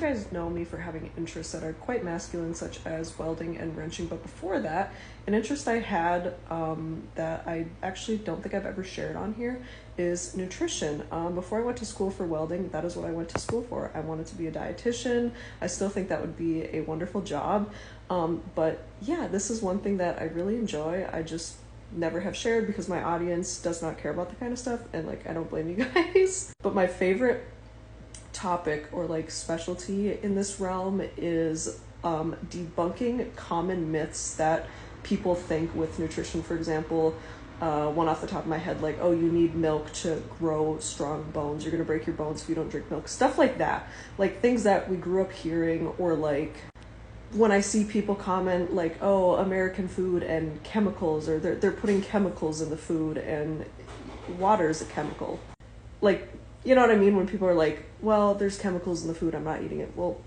guys know me for having interests that are quite masculine, such as welding and wrenching. But before that, an interest I had that I actually don't think I've ever shared on here is nutrition. Before I went to school for welding, that is what I went to school for. I wanted to be a dietitian. I still think that would be a wonderful job. But yeah, this is one thing that I really enjoy. I just never have shared because my audience does not care about the kind of stuff, and like I don't blame you guys. But my favorite topic or like specialty in this realm is debunking common myths that people think with nutrition. For example, one off the top of my head, like, oh, you need milk to grow strong bones, you're gonna break your bones if you don't drink milk, stuff like that. Like things that we grew up hearing, or like when I see people comment like, oh, American food and chemicals, or they're putting chemicals in the food, and water is a chemical. Like, you know what I mean? When people are like, well, there's chemicals in the food, I'm not eating it. Well,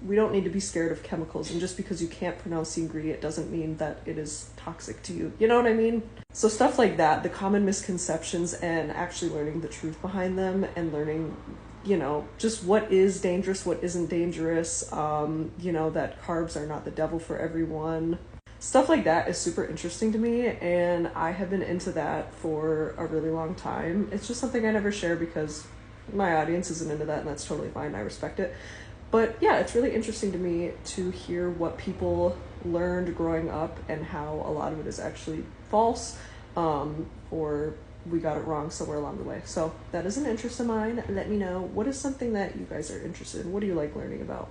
we don't need to be scared of chemicals, and just because you can't pronounce the ingredient doesn't mean that it is toxic to you. You know what I mean? So stuff like that, the common misconceptions, and actually learning the truth behind them, and learning, you know, just what is dangerous, what isn't dangerous, you know, that carbs are not the devil for everyone. Stuff like that is super interesting to me, and I have been into that for a really long time. It's just something I never share because my audience isn't into that, and that's totally fine. I respect it. But yeah, it's really interesting to me to hear what people learned growing up and how a lot of it is actually false, or we got it wrong somewhere along the way. So that is an interest of mine. Let me know, what is something that you guys are interested in? What do you like learning about?